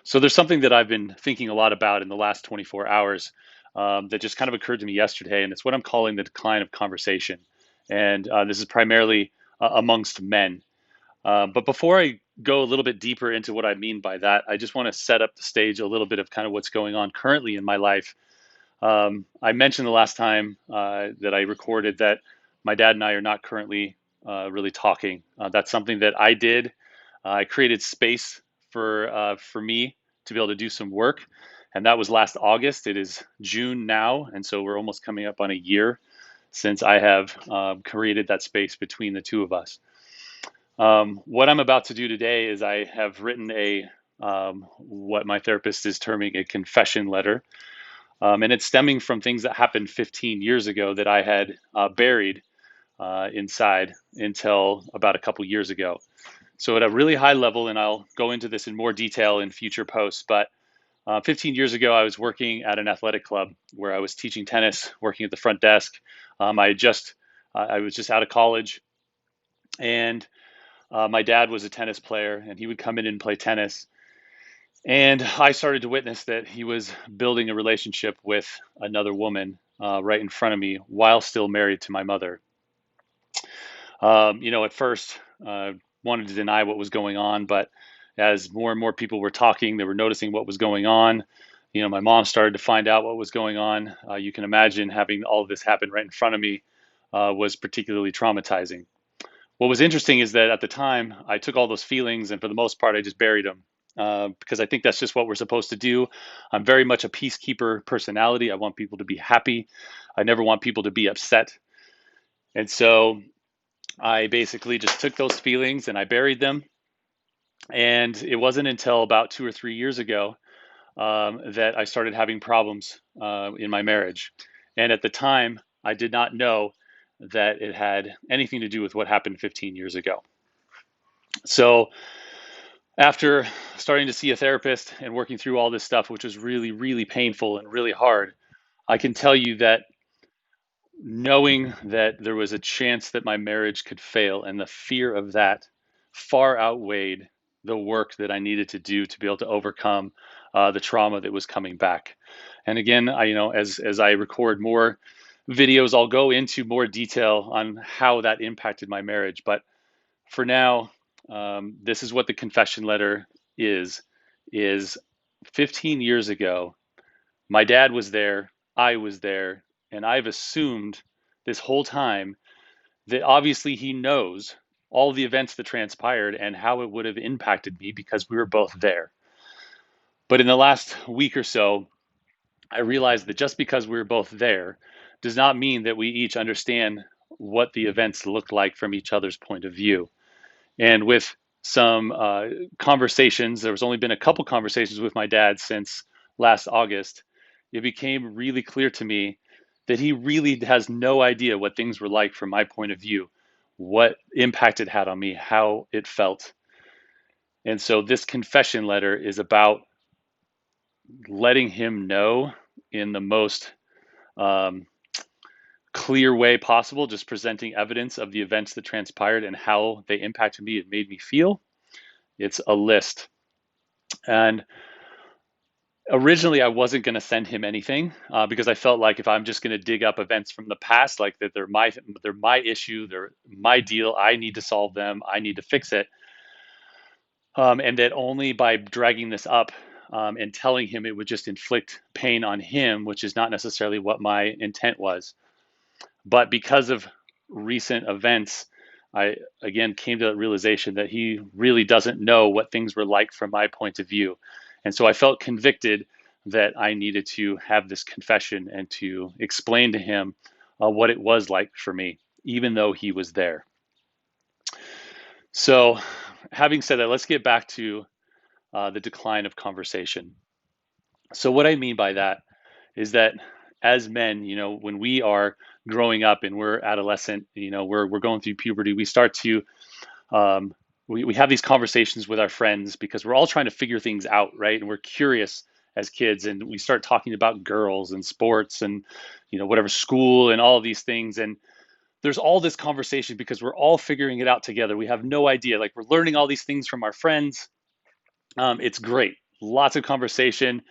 So there's something that I've been thinking a lot about in the last 24 hours that just kind of occurred to me yesterday, and it's what I'm calling the decline of conversation. And this is primarily amongst men. But before I go a little bit deeper into what I mean by that, I just want to set up the stage a little bit of kind of what's going on currently in my life. I mentioned the last time that I recorded that my dad and I are not currently really talking. That's something that I did. I created space for me to be able to do some work, and that was last August. It is June now, and so we're almost coming up on a year since I have created that space between the two of us. What I'm about to do today is I have written a what my therapist is terming a confession letter, and it's stemming from things that happened 15 years ago that I had buried inside until about a couple years ago. So at a really high level, and I'll go into this in more detail in future posts, but 15 years ago, I was working at an athletic club where I was teaching tennis, working at the front desk. I was just out of college, and my dad was a tennis player, and he would come in and play tennis. And I started to witness that he was building a relationship with another woman right in front of me while still married to my mother. At first, wanted to deny what was going on, but as more and more people were talking, they were noticing what was going on. My mom started to find out what was going on. You can imagine having all of this happen right in front of me was particularly traumatizing. What was interesting is that at the time, I took all those feelings and for the most part, I just buried them because I think that's just what we're supposed to do. I'm very much a peacekeeper personality. I want people to be happy. I never want people to be upset. And so I basically just took those feelings and I buried them. And it wasn't until about 2 or 3 years ago that I started having problems in my marriage. And at the time, I did not know that it had anything to do with what happened 15 years ago. So after starting to see a therapist and working through all this stuff, which was really, really painful and really hard, I can tell you that knowing that there was a chance that my marriage could fail and the fear of that far outweighed the work that I needed to do to be able to overcome the trauma that was coming back. And again, as I record more videos, I'll go into more detail on how that impacted my marriage. But for now, this is what the confession letter is. Is 15 years ago, my dad was there, I was there, and I've assumed this whole time that obviously he knows all the events that transpired and how it would have impacted me because we were both there. But in the last week or so, I realized that just because we were both there does not mean that we each understand what the events looked like from each other's point of view. And with some conversations, there was only been a couple conversations with my dad since last August. It became really clear to me that he really has no idea what things were like from my point of view, what impact it had on me, how it felt. And so this confession letter is about letting him know in the most um, clear way possible, just presenting evidence of the events that transpired and how they impacted me and made me feel. It's a list. And originally, I wasn't going to send him anything because I felt like if I'm just going to dig up events from the past, like that they're my issue, they're my deal. I need to solve them. I need to fix it. And that only by dragging this up and telling him it would just inflict pain on him, which is not necessarily what my intent was. But because of recent events, I again came to that realization that he really doesn't know what things were like from my point of view. And so I felt convicted that I needed to have this confession and to explain to him what it was like for me, even though he was there. So, having said that, let's get back to the decline of conversation. So, what I mean by that is that as men, when we are growing up and we're adolescent, we're going through puberty, we start to um, we have these conversations with our friends because we're all trying to figure things out, right? And we're curious as kids, and we start talking about girls and sports and whatever school and all of these things. And there's all this conversation because we're all figuring it out together. We have no idea, like we're learning all these things from our friends. It's great. lots of conversation.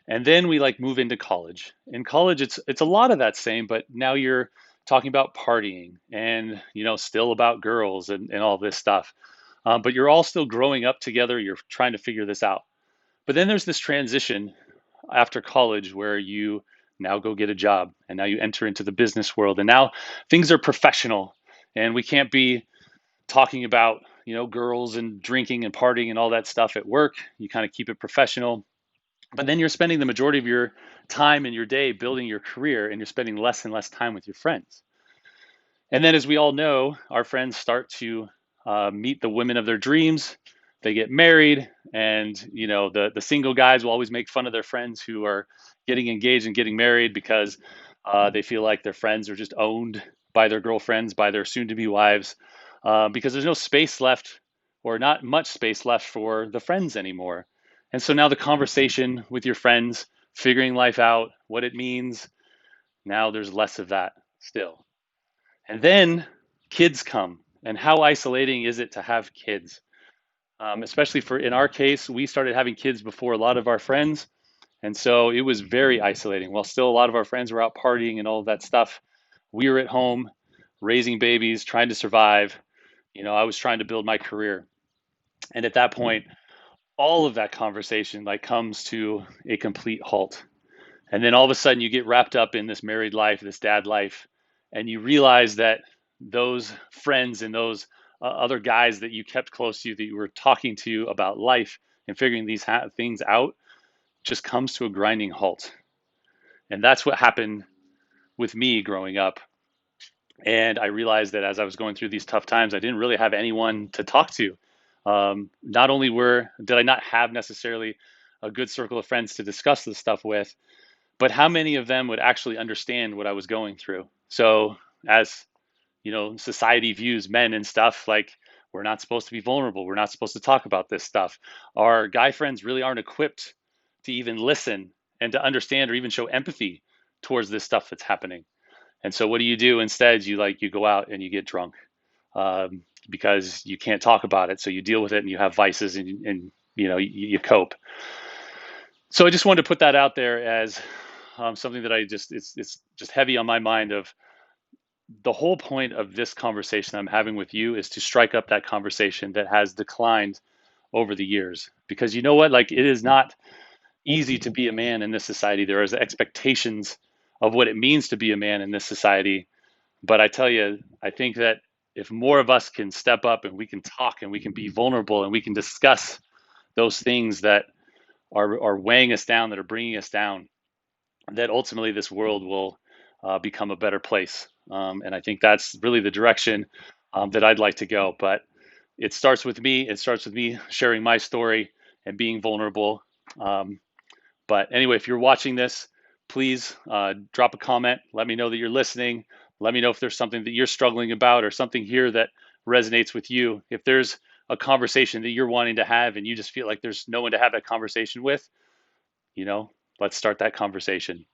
And then we like move into college. In college, it's a lot of that same, but now you're talking about partying and still about girls and all this stuff. But you're all still growing up together. You're trying to figure this out. But then there's this transition after college where you now go get a job and now you enter into the business world and now things are professional and we can't be talking about girls and drinking and partying and all that stuff at work. You kind of keep it professional, but then you're spending the majority of your time in your day building your career and you're spending less and less time with your friends. And then, as we all know, our friends start to meet the women of their dreams. They get married, and the single guys will always make fun of their friends who are getting engaged and getting married because they feel like their friends are just owned by their girlfriends, by their soon-to-be wives, because there's no space left, or not much space left for the friends anymore. And so now the conversation with your friends, figuring life out, what it means, now there's less of that still. And then kids come. And how isolating is it to have kids? Especially for in our case, we started having kids before a lot of our friends. And so it was very isolating. While still a lot of our friends were out partying and all of that stuff, we were at home raising babies, trying to survive. I was trying to build my career. And at that point, all of that conversation like comes to a complete halt. And then all of a sudden you get wrapped up in this married life, this dad life, and you realize that those friends and those other guys that you kept close to you, that you were talking to about life and figuring these things out, just comes to a grinding halt. And that's what happened with me growing up. And I realized that as I was going through these tough times, I didn't really have anyone to talk to. Not only did I not have necessarily a good circle of friends to discuss this stuff with, but how many of them would actually understand what I was going through? So, as society views men and stuff like we're not supposed to be vulnerable. We're not supposed to talk about this stuff. Our guy friends really aren't equipped to even listen and to understand or even show empathy towards this stuff that's happening. And so, what do you do instead? You go out and you get drunk because you can't talk about it. So you deal with it and you have vices and you cope. So I just wanted to put that out there as something that it's just heavy on my mind. Of the whole point of this conversation I'm having with you is to strike up that conversation that has declined over the years. Because you know what? Like, it is not easy to be a man in this society. There is expectations of what it means to be a man in this society. But I tell you, I think that if more of us can step up and we can talk and we can be vulnerable and we can discuss those things that are weighing us down, that are bringing us down, that ultimately this world will become a better place. And I think that's really the direction that I'd like to go. But it starts with me. It starts with me sharing my story and being vulnerable. But anyway, if you're watching this, please drop a comment. Let me know that you're listening. Let me know if there's something that you're struggling about or something here that resonates with you. If there's a conversation that you're wanting to have and you just feel like there's no one to have that conversation with, let's start that conversation.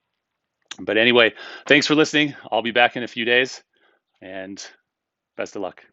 But anyway, thanks for listening. I'll be back in a few days and best of luck.